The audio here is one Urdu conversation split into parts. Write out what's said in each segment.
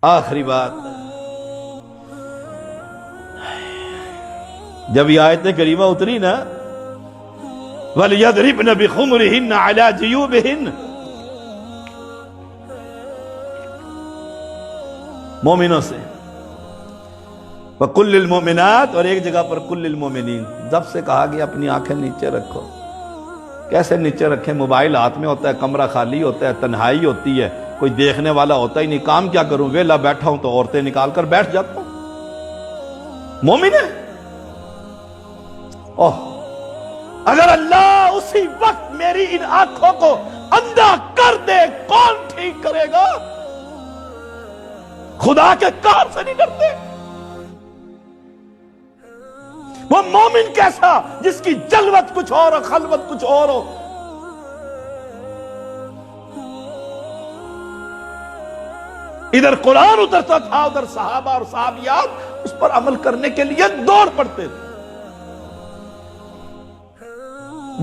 آخری بات، جب یہ آیت کریمہ اتری نا وَلْيَضْرِبْنَ بِخُمُرِهِنَّ عَلَى جِيُوبِهِنَّ، مومنوں سے وَقُلْ لِلْمُؤْمِنَاتِ، اور ایک جگہ پر قُلْ لِلْمُؤْمِنِينَ، جب سے کہا گیا اپنی آنکھیں نیچے رکھو۔ کیسے نیچے رکھیں؟ موبائل ہاتھ میں ہوتا ہے، کمرہ خالی ہوتا ہے، تنہائی ہوتی ہے، کوئی دیکھنے والا ہوتا ہی نہیں، کام کیا کروں، ویلا بیٹھا ہوں تو عورتیں نکال کر بیٹھ جاتا ہوں۔ مومن ہے؟ اوہ، اگر اللہ اسی وقت میری ان آنکھوں کو اندھا کر دے کون ٹھیک کرے گا؟ خدا کے کار سے نہیں ڈرتے؟ وہ مومن کیسا جس کی جلوت کچھ اور ہو، خلوت کچھ اور ہو۔ ادھر قرآن اترتا تھا، ادھر صحابہ اور صحابیات اس پر عمل کرنے کے لیے دوڑ پڑتے تھے۔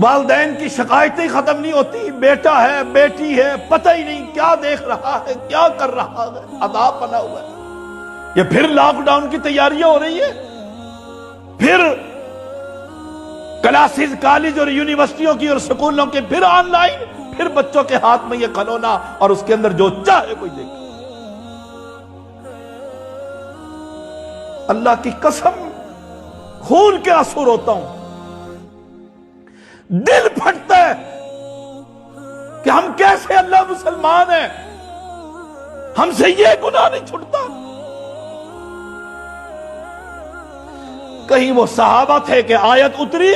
والدین کی شکایتیں ختم نہیں ہوتی، بیٹا ہے بیٹی ہے پتہ ہی نہیں کیا دیکھ رہا ہے کیا کر رہا ہے، عذاب بنا ہوا ہے۔ یہ پھر لاک ڈاؤن کی تیاریاں ہو رہی ہے، پھر کلاسز کالج اور یونیورسٹیوں کی اور سکولوں کے پھر آن لائن، پھر بچوں کے ہاتھ میں یہ کھلونا اور اس کے اندر جو چاہے کوئی دیکھ۔ اللہ کی قسم خون کے آنسو روتا ہوں، دل پھٹتا ہے کہ ہم کیسے اللہ مسلمان ہیں، ہم سے یہ گناہ نہیں چھوٹتا۔ کہیں وہ صحابہ تھے کہ آیت اتری،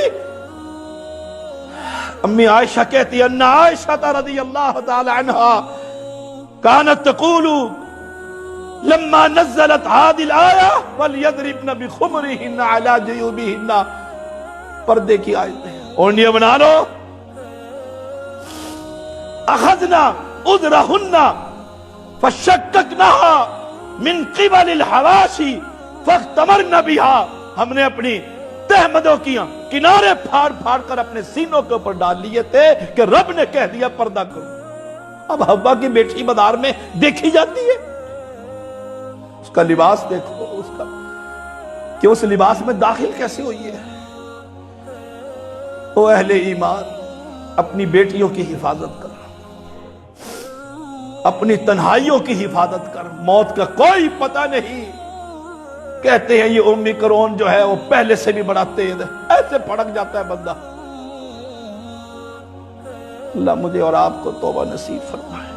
امی عائشہ کہتی ان عائشہ رضی اللہ تعالی عنہا کانت تقول لما نزلت هذه الآية وَلْيَضْرِبْنَ بِخُمُرِهِنَّ عَلَى جُيُوبِهِنَّ، پردے کی آیت ہے، اونڈیاں بنا لو، اخذنا عذرهن فشککناها من قبل الحواشی فاختمرن بها، ہم نے اپنی تہمدوں کی کنارے پھاڑ پھاڑ کر اپنے سینوں کے اوپر ڈال لیے تھے کہ رب نے کہہ دیا پردہ کرو۔ اب حوا کی بیٹی مدار میں دیکھی جاتی ہے، اس کا لباس دیکھو، اس کا کہ اس لباس میں داخل کیسے ہوئی ہے۔ او اہل ایمان، اپنی بیٹیوں کی حفاظت کر، اپنی تنہائیوں کی حفاظت کر، موت کا کوئی پتہ نہیں۔ کہتے ہیں یہ اومیکرون جو ہے وہ پہلے سے بھی بڑا تیز ہے، ایسے پھڑک جاتا ہے بندہ۔ اللہ مجھے اور آپ کو توبہ نصیب فرمائے۔